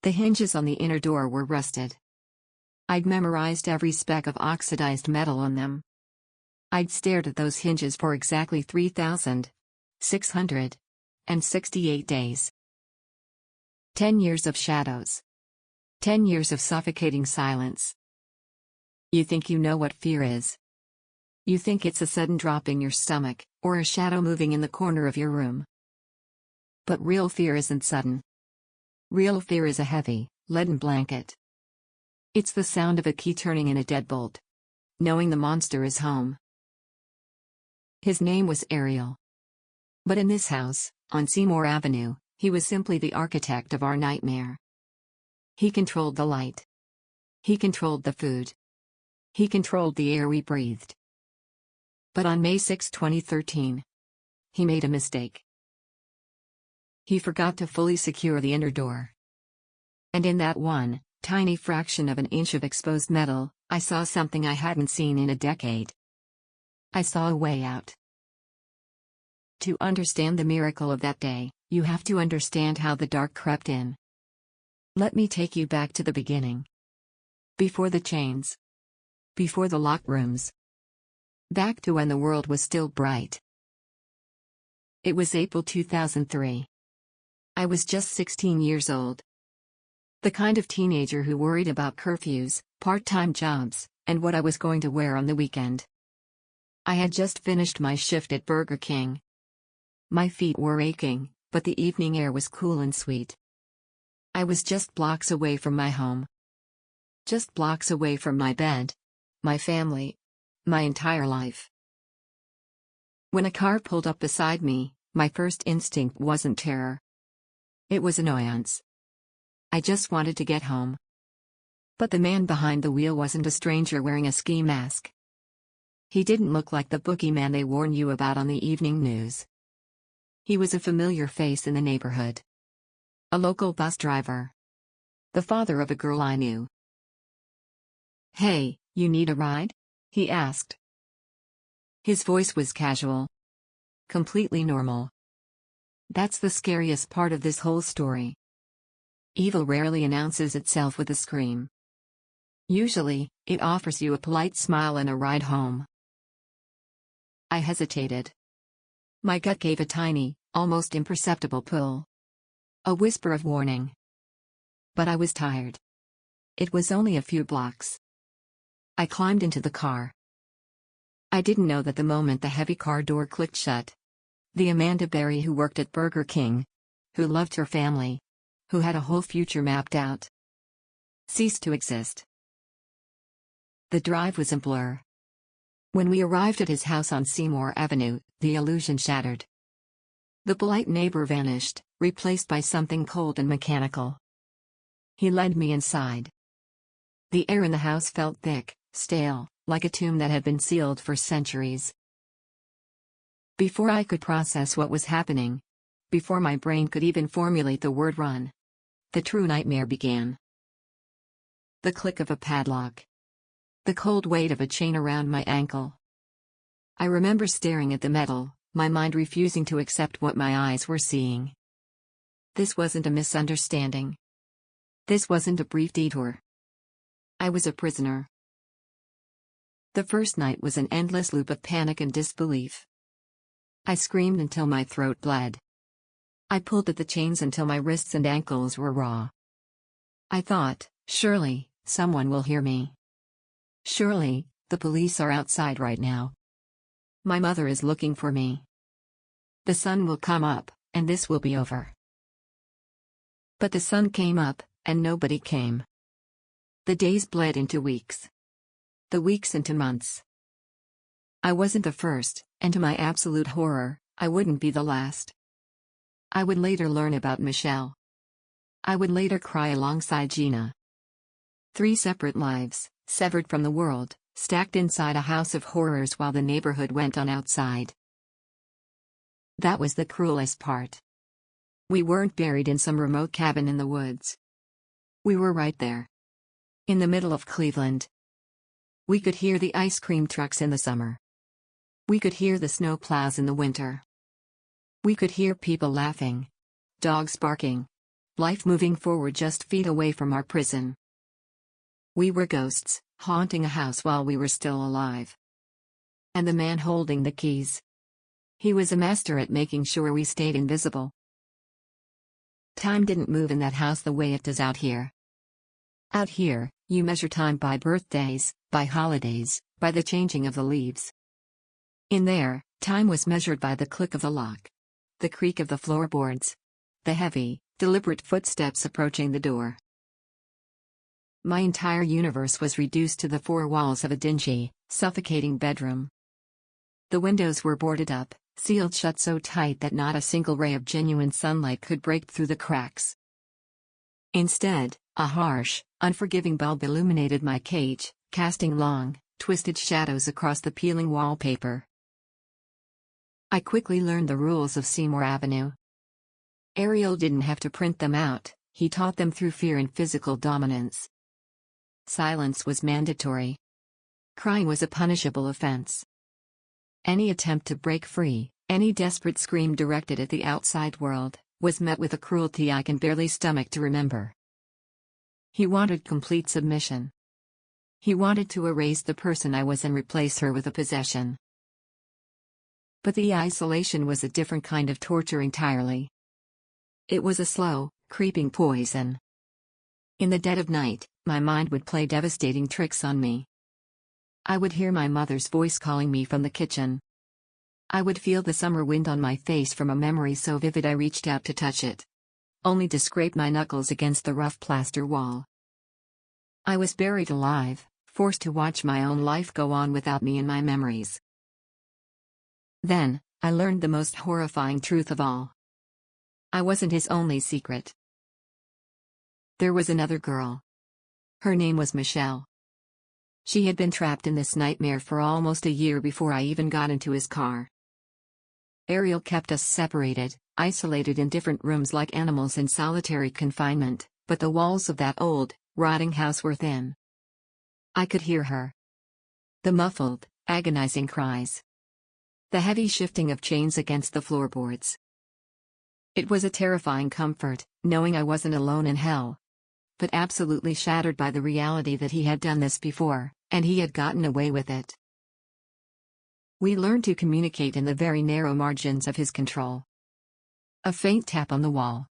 The hinges on the inner door were rusted. I'd memorized every speck of oxidized metal on them. I'd stared at those hinges for exactly 3,668 days. 10 years of shadows. 10 years of suffocating silence. You think you know what fear is. You think it's a sudden drop in your stomach, or a shadow moving in the corner of your room. But real fear isn't sudden. Real fear is a heavy, leaden blanket. It's the sound of a key turning in a deadbolt. Knowing the monster is home. His name was Ariel. But in this house, on Seymour Avenue, he was simply the architect of our nightmare. He controlled the light. He controlled the food. He controlled the air we breathed. But on May 6, 2013, he made a mistake. He forgot to fully secure the inner door. And in that one, tiny fraction of an inch of exposed metal, I saw something I hadn't seen in a decade. I saw a way out. To understand the miracle of that day, you have to understand how the dark crept in. Let me take you back to the beginning. Before the chains. Before the locked rooms. Back to when the world was still bright. It was April 2003. I was just 16 years old. The kind of teenager who worried about curfews, part-time jobs, and what I was going to wear on the weekend. I had just finished my shift at Burger King. My feet were aching, but the evening air was cool and sweet. I was just blocks away from my home. Just blocks away from my bed, my family, my entire life. When a car pulled up beside me, my first instinct wasn't terror. It was annoyance. I just wanted to get home. But the man behind the wheel wasn't a stranger wearing a ski mask. He didn't look like the boogeyman they warn you about on the evening news. He was a familiar face in the neighborhood. A local bus driver. The father of a girl I knew. "Hey, you need a ride?" he asked. His voice was casual. Completely normal. That's the scariest part of this whole story. Evil rarely announces itself with a scream. Usually, it offers you a polite smile and a ride home. I hesitated. My gut gave a tiny, almost imperceptible pull. A whisper of warning. But I was tired. It was only a few blocks. I climbed into the car. I didn't know that the moment the heavy car door clicked shut. The Amanda Berry who worked at Burger King, who loved her family, who had a whole future mapped out, ceased to exist. The drive was a blur. When we arrived at his house on Seymour Avenue, the illusion shattered. The polite neighbor vanished, replaced by something cold and mechanical. He led me inside. The air in the house felt thick, stale, like a tomb that had been sealed for centuries. Before I could process what was happening, before my brain could even formulate the word run, the true nightmare began. The click of a padlock. The cold weight of a chain around my ankle. I remember staring at the metal, my mind refusing to accept what my eyes were seeing. This wasn't a misunderstanding. This wasn't a brief detour. I was a prisoner. The first night was an endless loop of panic and disbelief. I screamed until my throat bled. I pulled at the chains until my wrists and ankles were raw. I thought, surely, someone will hear me. Surely, the police are outside right now. My mother is looking for me. The sun will come up, and this will be over. But the sun came up, and nobody came. The days bled into weeks. The weeks into months. I wasn't the first, and to my absolute horror, I wouldn't be the last. I would later learn about Michelle. I would later cry alongside Gina. 3 separate lives, severed from the world, stacked inside a house of horrors while the neighborhood went on outside. That was the cruelest part. We weren't buried in some remote cabin in the woods. We were right there. In the middle of Cleveland. We could hear the ice cream trucks in the summer. We could hear the snow plows in the winter. We could hear people laughing. Dogs barking. life moving forward just feet away from our prison. We were ghosts, haunting a house while we were still alive. And the man holding the keys. He was a master at making sure we stayed invisible. Time didn't move in that house the way it does out here. Out here, you measure time by birthdays, by holidays, by the changing of the leaves. In there, time was measured by the click of the lock, the creak of the floorboards, the heavy, deliberate footsteps approaching the door. My entire universe was reduced to the four walls of a dingy, suffocating bedroom. The windows were boarded up, sealed shut so tight that not a single ray of genuine sunlight could break through the cracks. Instead, a harsh, unforgiving bulb illuminated my cage, casting long, twisted shadows across the peeling wallpaper. I quickly learned the rules of Seymour Avenue. Ariel didn't have to print them out, he taught them through fear and physical dominance. Silence was mandatory. Crying was a punishable offense. Any attempt to break free, any desperate scream directed at the outside world, was met with a cruelty I can barely stomach to remember. He wanted complete submission. He wanted to erase the person I was and replace her with a possession. But the isolation was a different kind of torture entirely. It was a slow, creeping poison. In the dead of night, my mind would play devastating tricks on me. I would hear my mother's voice calling me from the kitchen. I would feel the summer wind on my face from a memory so vivid I reached out to touch it, only to scrape my knuckles against the rough plaster wall. I was buried alive, forced to watch my own life go on without me and my memories. Then, I learned the most horrifying truth of all. I wasn't his only secret. There was another girl. Her name was Michelle. She had been trapped in this nightmare for almost a year before I even got into his car. Ariel kept us separated, isolated in different rooms like animals in solitary confinement, but the walls of that old, rotting house were thin. I could hear her. The muffled, agonizing cries. The heavy shifting of chains against the floorboards. It was a terrifying comfort, knowing I wasn't alone in hell. But absolutely shattered by the reality that he had done this before, and he had gotten away with it. We learned to communicate in the very narrow margins of his control. A faint tap on the wall.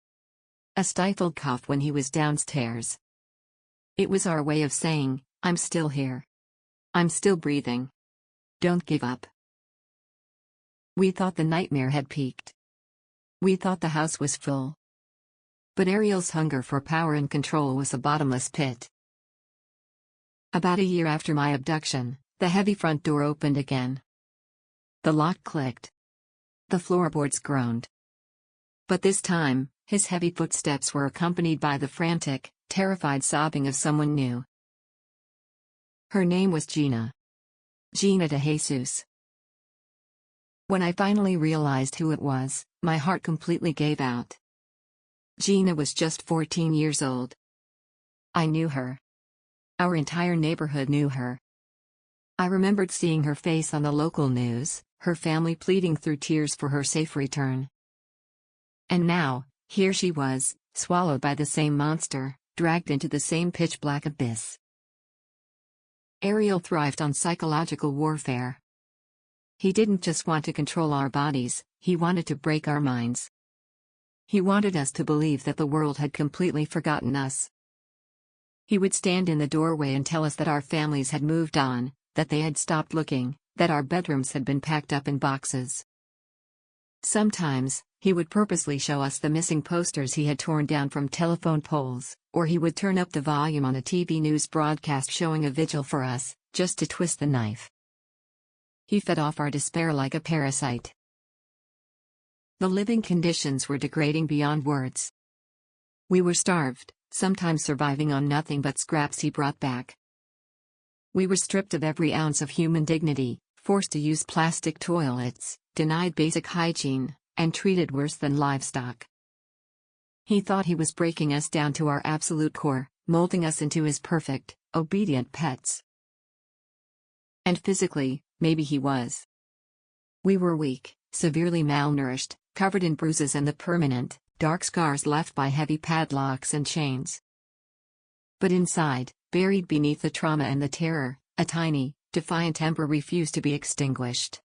A stifled cough when he was downstairs. It was our way of saying, I'm still here. I'm still breathing. Don't give up. We thought the nightmare had peaked. We thought the house was full. But Ariel's hunger for power and control was a bottomless pit. About a year after my abduction, the heavy front door opened again. The lock clicked. The floorboards groaned. But this time, his heavy footsteps were accompanied by the frantic, terrified sobbing of someone new. Her name was Gina. Gina DeJesus. When I finally realized who it was, my heart completely gave out. Gina was just 14 years old. I knew her. Our entire neighborhood knew her. I remembered seeing her face on the local news, her family pleading through tears for her safe return. And now, here she was, swallowed by the same monster, dragged into the same pitch-black abyss. Ariel thrived on psychological warfare. He didn't just want to control our bodies, he wanted to break our minds. He wanted us to believe that the world had completely forgotten us. He would stand in the doorway and tell us that our families had moved on, that they had stopped looking, that our bedrooms had been packed up in boxes. Sometimes, he would purposely show us the missing posters he had torn down from telephone poles, or he would turn up the volume on a TV news broadcast showing a vigil for us, just to twist the knife. He fed off our despair like a parasite. The living conditions were degrading beyond words. We were starved, sometimes surviving on nothing but scraps he brought back. We were stripped of every ounce of human dignity, forced to use plastic toilets, denied basic hygiene, and treated worse than livestock. He thought he was breaking us down to our absolute core, molding us into his perfect, obedient pets. And physically, maybe he was. We were weak, severely malnourished, covered in bruises and the permanent, dark scars left by heavy padlocks and chains. But inside, buried beneath the trauma and the terror, a tiny, defiant ember refused to be extinguished.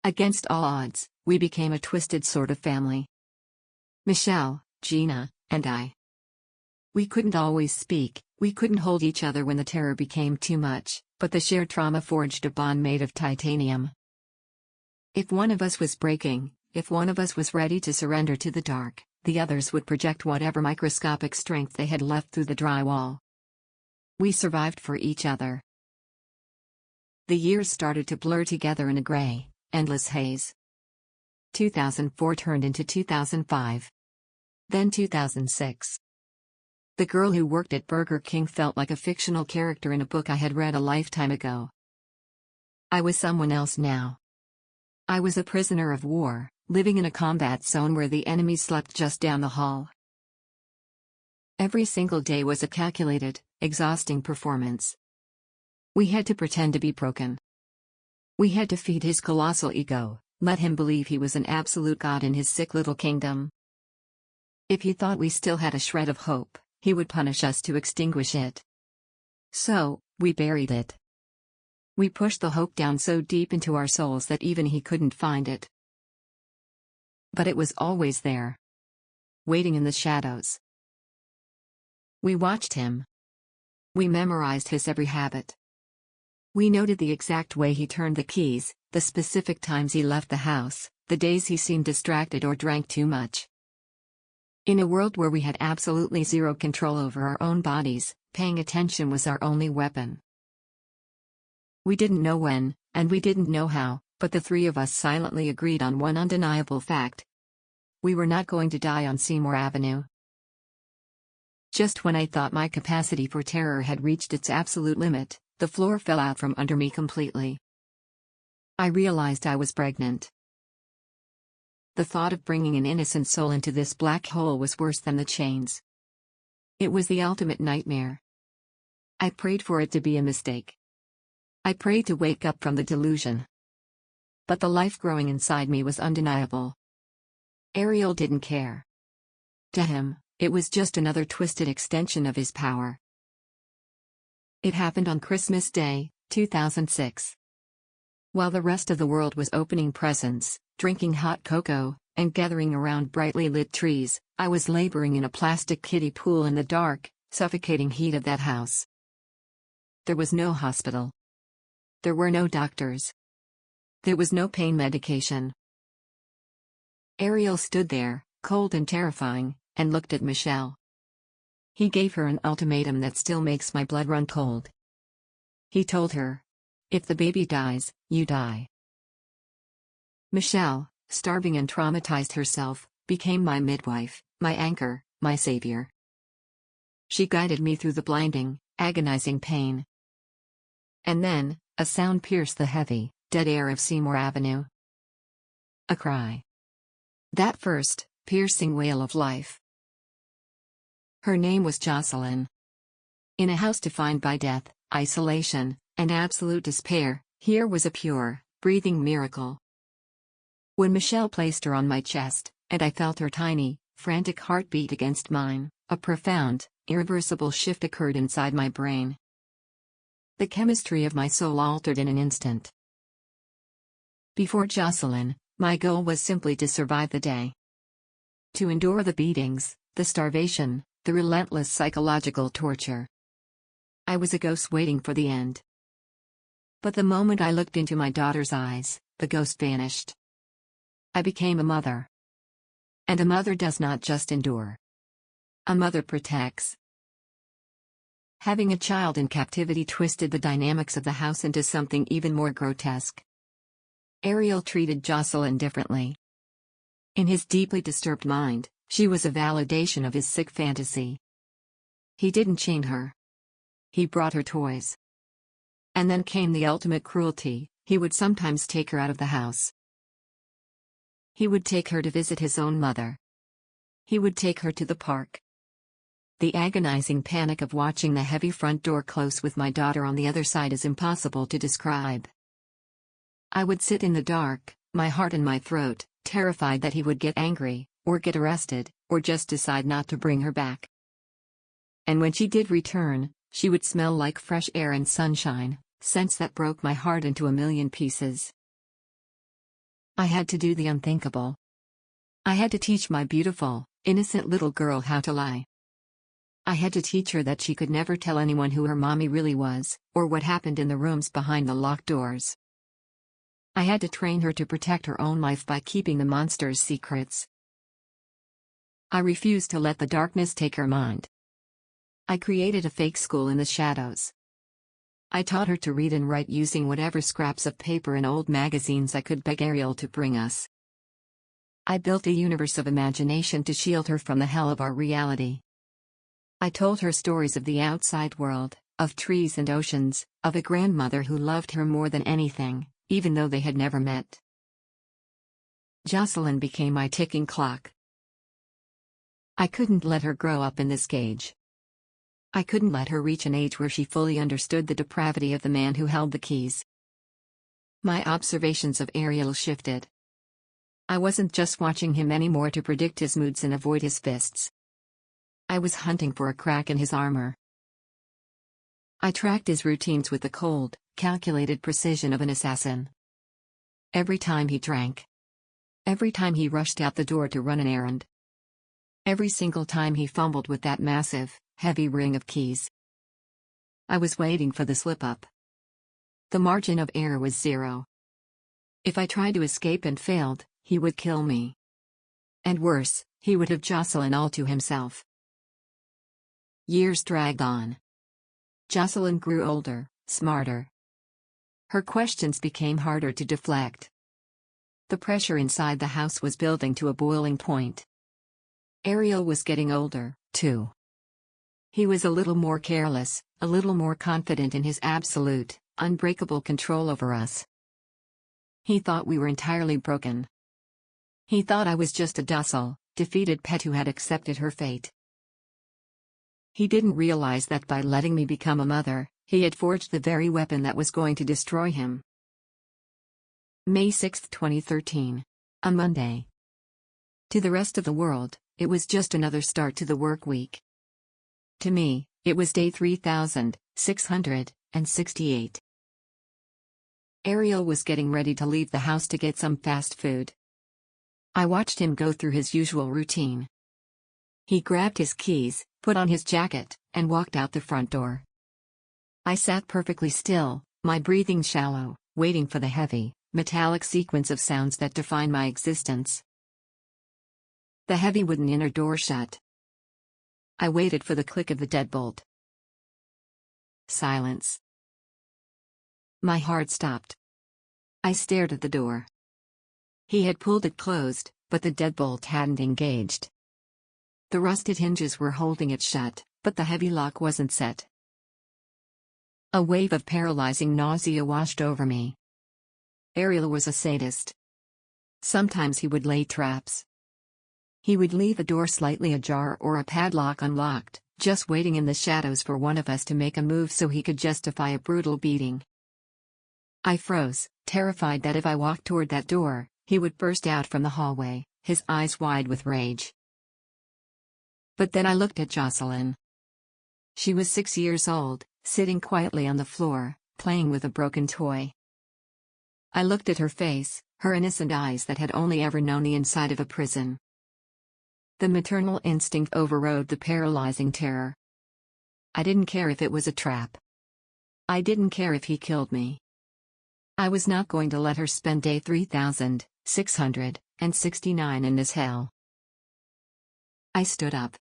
Against all odds, we became a twisted sort of family. Michelle, Gina, and I. We couldn't always speak, we couldn't hold each other when the terror became too much, but the shared trauma forged a bond made of titanium. If one of us was breaking, if one of us was ready to surrender to the dark, the others would project whatever microscopic strength they had left through the drywall. We survived for each other. The years started to blur together in a gray, endless haze. 2004 turned into 2005. Then 2006. The girl who worked at Burger King felt like a fictional character in a book I had read a lifetime ago. I was someone else now. I was a prisoner of war, living in a combat zone where the enemy slept just down the hall. Every single day was a calculated, exhausting performance. We had to pretend to be broken. We had to feed his colossal ego, let him believe he was an absolute god in his sick little kingdom. If he thought we still had a shred of hope, he would punish us to extinguish it. So, we buried it. We pushed the hope down so deep into our souls that even he couldn't find it. But it was always there. Waiting in the shadows. We watched him. We memorized his every habit. We noted the exact way he turned the keys, the specific times he left the house, the days he seemed distracted or drank too much. In a world where we had absolutely zero control over our own bodies, paying attention was our only weapon. We didn't know when, and we didn't know how, but the three of us silently agreed on one undeniable fact. We were not going to die on Seymour Avenue. Just when I thought my capacity for terror had reached its absolute limit, the floor fell out from under me completely. I realized I was pregnant. The thought of bringing an innocent soul into this black hole was worse than the chains. It was the ultimate nightmare. I prayed for it to be a mistake. I prayed to wake up from the delusion. But the life growing inside me was undeniable. Ariel didn't care. To him, it was just another twisted extension of his power. It happened on Christmas Day, 2006. While the rest of the world was opening presents, drinking hot cocoa, and gathering around brightly lit trees, I was laboring in a plastic kiddie pool in the dark, suffocating heat of that house. There was no hospital. There were no doctors. There was no pain medication. Ariel stood there, cold and terrifying, and looked at Michelle. He gave her an ultimatum that still makes my blood run cold. He told her, "If the baby dies, you die." Michelle, starving and traumatized herself, became my midwife, my anchor, my savior. She guided me through the blinding, agonizing pain. And then, a sound pierced the heavy, dead air of Seymour Avenue. A cry. That first, piercing wail of life. Her name was Jocelyn. In a house defined by death, isolation, and absolute despair, here was a pure, breathing miracle. When Michelle placed her on my chest, and I felt her tiny, frantic heartbeat against mine, a profound, irreversible shift occurred inside my brain. The chemistry of my soul altered in an instant. Before Jocelyn, my goal was simply to survive the day. To endure the beatings, the starvation, the relentless psychological torture. I was a ghost waiting for the end. But the moment I looked into my daughter's eyes, the ghost vanished. I became a mother. And a mother does not just endure. A mother protects. Having a child in captivity twisted the dynamics of the house into something even more grotesque. Ariel treated Jocelyn differently. In his deeply disturbed mind, she was a validation of his sick fantasy. He didn't chain her. He brought her toys. And then came the ultimate cruelty, he would sometimes take her out of the house. He would take her to visit his own mother. He would take her to the park. The agonizing panic of watching the heavy front door close with my daughter on the other side is impossible to describe. I would sit in the dark, my heart in my throat, terrified that he would get angry, or get arrested, or just decide not to bring her back. And when she did return, she would smell like fresh air and sunshine, scents that broke my heart into a million pieces. I had to do the unthinkable. I had to teach my beautiful, innocent little girl how to lie. I had to teach her that she could never tell anyone who her mommy really was, or what happened in the rooms behind the locked doors. I had to train her to protect her own life by keeping the monster's secrets. I refused to let the darkness take her mind. I created a fake school in the shadows. I taught her to read and write using whatever scraps of paper and old magazines I could beg Ariel to bring us. I built a universe of imagination to shield her from the hell of our reality. I told her stories of the outside world, of trees and oceans, of a grandmother who loved her more than anything, even though they had never met. Jocelyn became my ticking clock. I couldn't let her grow up in this cage. I couldn't let her reach an age where she fully understood the depravity of the man who held the keys. My observations of Ariel shifted. I wasn't just watching him anymore to predict his moods and avoid his fists. I was hunting for a crack in his armor. I tracked his routines with the cold, calculated precision of an assassin. Every time he drank. Every time he rushed out the door to run an errand. Every single time he fumbled with that massive, heavy ring of keys. I was waiting for the slip-up. The margin of error was zero. If I tried to escape and failed, he would kill me. And worse, he would have Jocelyn all to himself. Years dragged on. Jocelyn grew older, smarter. Her questions became harder to deflect. The pressure inside the house was building to a boiling point. Ariel was getting older, too. He was a little more careless, a little more confident in his absolute, unbreakable control over us. He thought we were entirely broken. He thought I was just a docile, defeated pet who had accepted her fate. He didn't realize that by letting me become a mother, he had forged the very weapon that was going to destroy him. May 6, 2013. A Monday. To the rest of the world, it was just another start to the work week. To me, it was day 3668. Ariel was getting ready to leave the house to get some fast food. I watched him go through his usual routine. He grabbed his keys, put on his jacket, and walked out the front door. I sat perfectly still, my breathing shallow, waiting for the heavy, metallic sequence of sounds that define my existence. The heavy wooden inner door shut. I waited for the click of the deadbolt. Silence. My heart stopped. I stared at the door. He had pulled it closed, but the deadbolt hadn't engaged. The rusted hinges were holding it shut, but the heavy lock wasn't set. A wave of paralyzing nausea washed over me. Ariel was a sadist. Sometimes he would lay traps. He would leave a door slightly ajar or a padlock unlocked, just waiting in the shadows for one of us to make a move so he could justify a brutal beating. I froze, terrified that if I walked toward that door, he would burst out from the hallway, his eyes wide with rage. But then I looked at Jocelyn. She was 6 years old, sitting quietly on the floor, playing with a broken toy. I looked at her face, her innocent eyes that had only ever known the inside of a prison. The maternal instinct overrode the paralyzing terror. I didn't care if it was a trap. I didn't care if he killed me. I was not going to let her spend day 3669 in this hell. I stood up.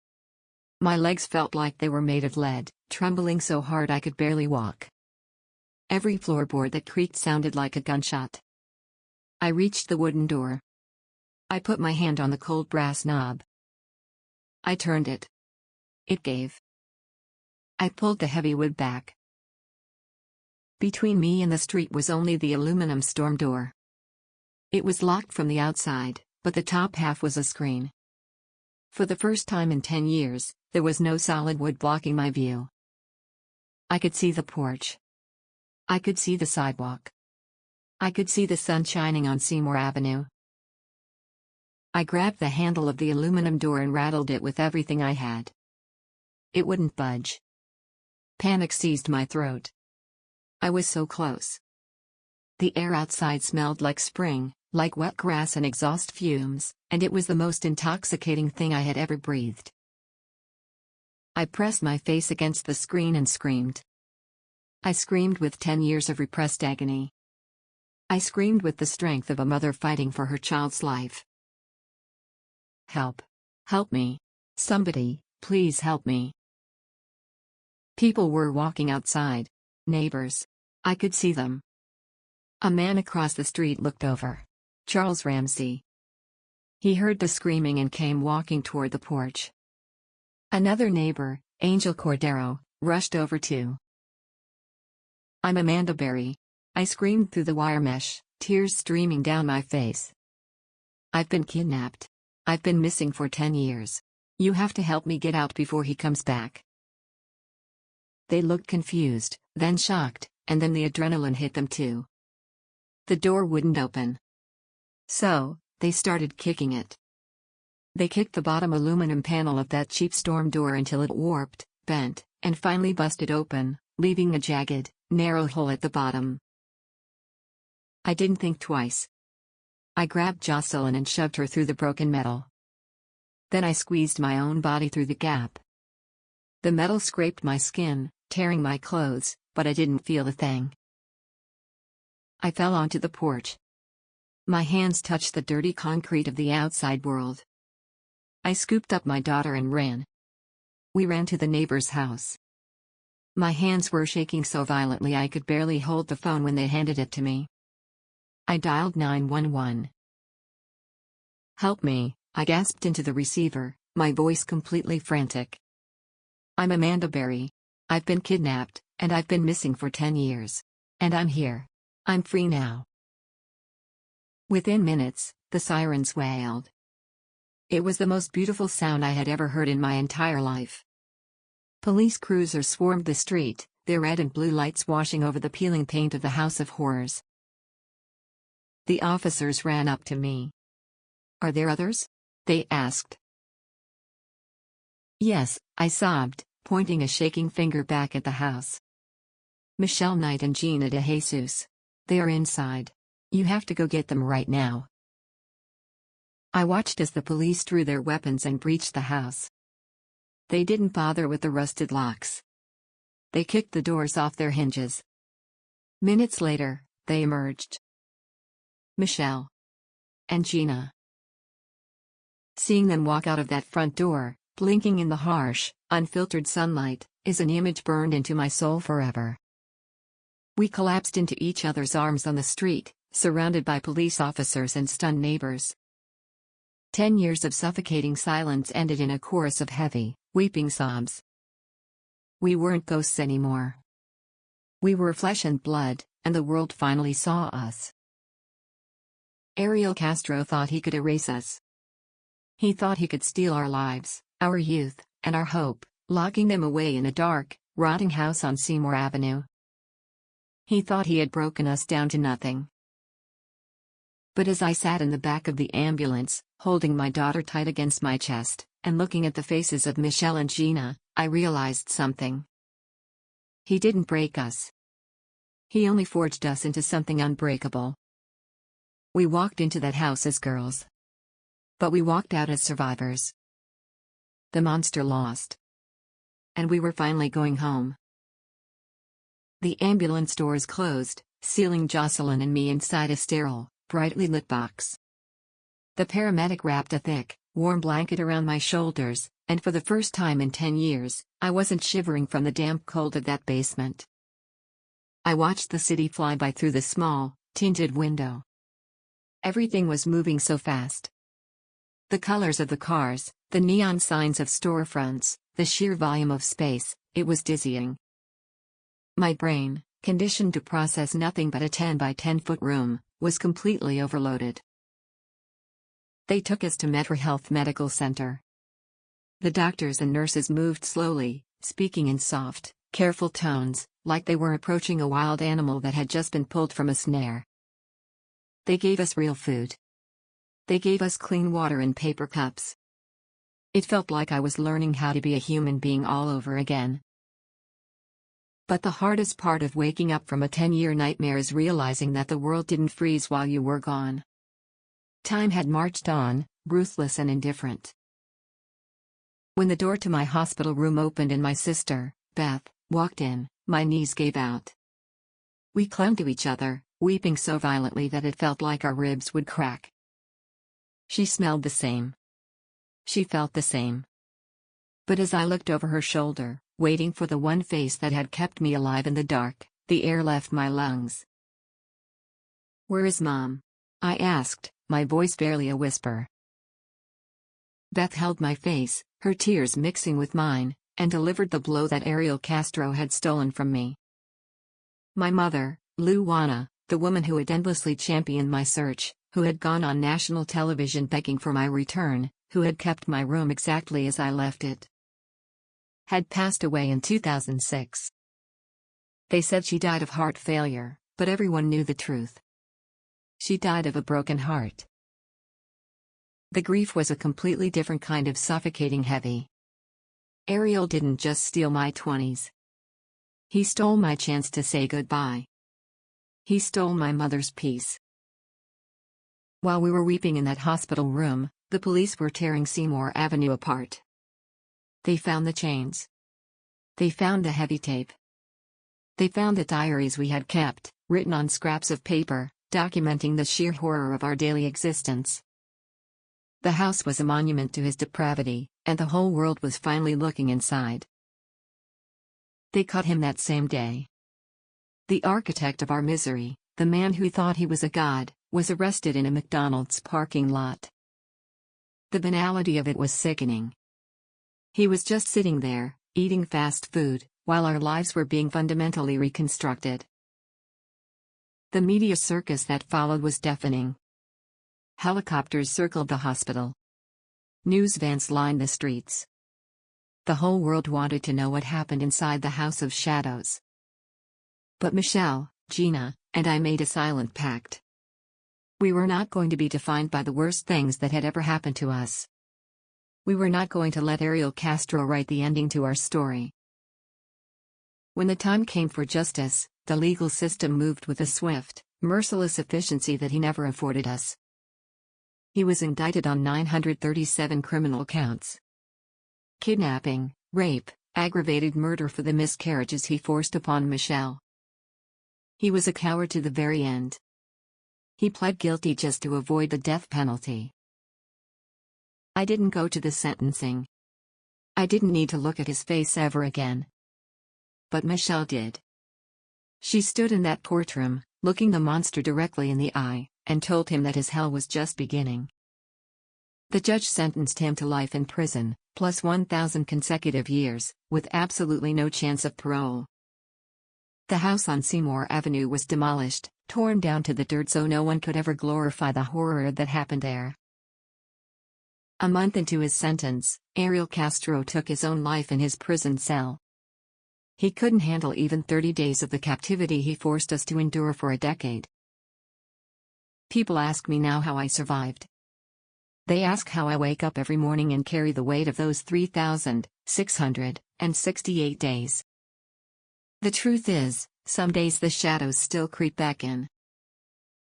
My legs felt like they were made of lead, trembling so hard I could barely walk. Every floorboard that creaked sounded like a gunshot. I reached the wooden door. I put my hand on the cold brass knob. I turned it. It gave. I pulled the heavy wood back. Between me and the street was only the aluminum storm door. It was locked from the outside, but the top half was a screen. For the first time in 10 years, there was no solid wood blocking my view. I could see the porch. I could see the sidewalk. I could see the sun shining on Seymour Avenue. I grabbed the handle of the aluminum door and rattled it with everything I had. It wouldn't budge. Panic seized my throat. I was so close. The air outside smelled like spring, like wet grass and exhaust fumes, and it was the most intoxicating thing I had ever breathed. I pressed my face against the screen and screamed. I screamed with 10 years of repressed agony. I screamed with the strength of a mother fighting for her child's life. Help. Help me. Somebody, please help me. People were walking outside. Neighbors. I could see them. A man across the street looked over. Charles Ramsey. He heard the screaming and came walking toward the porch. Another neighbor, Angel Cordero, rushed over too. I'm Amanda Berry. I screamed through the wire mesh, tears streaming down my face. I've been kidnapped. I've been missing for 10 years. You have to help me get out before he comes back. They looked confused, then shocked, and then the adrenaline hit them too. The door wouldn't open. So, they started kicking it. They kicked the bottom aluminum panel of that cheap storm door until it warped, bent, and finally busted open, leaving a jagged, narrow hole at the bottom. I didn't think twice. I grabbed Jocelyn and shoved her through the broken metal. Then I squeezed my own body through the gap. The metal scraped my skin, tearing my clothes, but I didn't feel a thing. I fell onto the porch. My hands touched the dirty concrete of the outside world. I scooped up my daughter and ran. We ran to the neighbor's house. My hands were shaking so violently I could barely hold the phone when they handed it to me. I dialed 911. Help me, I gasped into the receiver, my voice completely frantic. I'm Amanda Berry. I've been kidnapped, and I've been missing for 10 years. And I'm here. I'm free now. Within minutes, the sirens wailed. It was the most beautiful sound I had ever heard in my entire life. Police cruisers swarmed the street, their red and blue lights washing over the peeling paint of the House of Horrors. The officers ran up to me. Are there others? They asked. Yes, I sobbed, pointing a shaking finger back at the house. Michelle Knight and Gina DeJesus. They are inside. You have to go get them right now. I watched as the police drew their weapons and breached the house. They didn't bother with the rusted locks. They kicked the doors off their hinges. Minutes later, they emerged. Michelle. And Gina. Seeing them walk out of that front door, blinking in the harsh, unfiltered sunlight, is an image burned into my soul forever. We collapsed into each other's arms on the street, surrounded by police officers and stunned neighbors. 10 years of suffocating silence ended in a chorus of heavy, weeping sobs. We weren't ghosts anymore. We were flesh and blood, and the world finally saw us. Ariel Castro thought he could erase us. He thought he could steal our lives, our youth, and our hope, locking them away in a dark, rotting house on Seymour Avenue. He thought he had broken us down to nothing. But as I sat in the back of the ambulance, holding my daughter tight against my chest, and looking at the faces of Michelle and Gina, I realized something. He didn't break us. He only forged us into something unbreakable. We walked into that house as girls. But we walked out as survivors. The monster lost. And we were finally going home. The ambulance doors closed, sealing Jocelyn and me inside a sterile, brightly lit box. The paramedic wrapped a thick, warm blanket around my shoulders, and for the first time in 10 years, I wasn't shivering from the damp cold of that basement. I watched the city fly by through the small, tinted window. Everything was moving so fast. The colors of the cars, the neon signs of storefronts, the sheer volume of space, it was dizzying. My brain, conditioned to process nothing but a 10 by 10 foot room, was completely overloaded. They took us to Metro Health Medical Center. The doctors and nurses moved slowly, speaking in soft, careful tones, like they were approaching a wild animal that had just been pulled from a snare. They gave us real food. They gave us clean water in paper cups. It felt like I was learning how to be a human being all over again. But the hardest part of waking up from a 10-year nightmare is realizing that the world didn't freeze while you were gone. Time had marched on, ruthless and indifferent. When the door to my hospital room opened and my sister, Beth, walked in, my knees gave out. We clung to each other, weeping so violently that it felt like our ribs would crack. She smelled the same. She felt the same. But as I looked over her shoulder, waiting for the one face that had kept me alive in the dark, the air left my lungs. "Where is Mom?" I asked, my voice barely a whisper. Beth held my face, her tears mixing with mine, and delivered the blow that Ariel Castro had stolen from me. My mother, Luana, the woman who had endlessly championed my search, who had gone on national television begging for my return, who had kept my room exactly as I left it, had passed away in 2006. They said she died of heart failure, but everyone knew the truth. She died of a broken heart. The grief was a completely different kind of suffocating heavy. Ariel didn't just steal my 20s. He stole my chance to say goodbye. He stole my mother's peace. While we were weeping in that hospital room, the police were tearing Seymour Avenue apart. They found the chains. They found the heavy tape. They found the diaries we had kept, written on scraps of paper, documenting the sheer horror of our daily existence. The house was a monument to his depravity, and the whole world was finally looking inside. They caught him that same day. The architect of our misery, the man who thought he was a god, was arrested in a McDonald's parking lot. The banality of it was sickening. He was just sitting there, eating fast food, while our lives were being fundamentally reconstructed. The media circus that followed was deafening. Helicopters circled the hospital. News vans lined the streets. The whole world wanted to know what happened inside the House of Shadows. But Michelle, Gina, and I made a silent pact. We were not going to be defined by the worst things that had ever happened to us. We were not going to let Ariel Castro write the ending to our story. When the time came for justice, the legal system moved with a swift, merciless efficiency that he never afforded us. He was indicted on 937 criminal counts. Kidnapping, rape, aggravated murder for the miscarriages he forced upon Michelle. He was a coward to the very end. He pled guilty just to avoid the death penalty. I didn't go to the sentencing. I didn't need to look at his face ever again. But Michelle did. She stood in that courtroom, looking the monster directly in the eye, and told him that his hell was just beginning. The judge sentenced him to life in prison, plus 1,000 consecutive years, with absolutely no chance of parole. The house on Seymour Avenue was demolished, torn down to the dirt so no one could ever glorify the horror that happened there. A month into his sentence, Ariel Castro took his own life in his prison cell. He couldn't handle even 30 days of the captivity he forced us to endure for a decade. People ask me now how I survived. They ask how I wake up every morning and carry the weight of those 3,668 days. The truth is, some days the shadows still creep back in.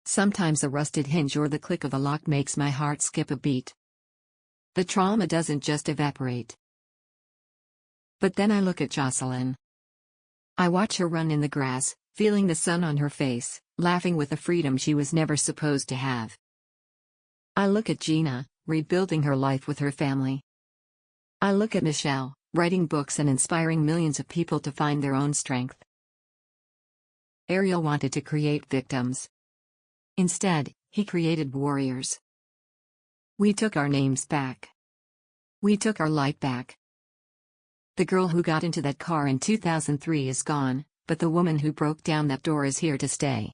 Sometimes a rusted hinge or the click of a lock makes my heart skip a beat. The trauma doesn't just evaporate. But then I look at Jocelyn. I watch her run in the grass, feeling the sun on her face, laughing with a freedom she was never supposed to have. I look at Gina, rebuilding her life with her family. I look at Michelle, writing books and inspiring millions of people to find their own strength. Ariel wanted to create victims. Instead, he created warriors. We took our names back. We took our light back. The girl who got into that car in 2003 is gone, but the woman who broke down that door is here to stay.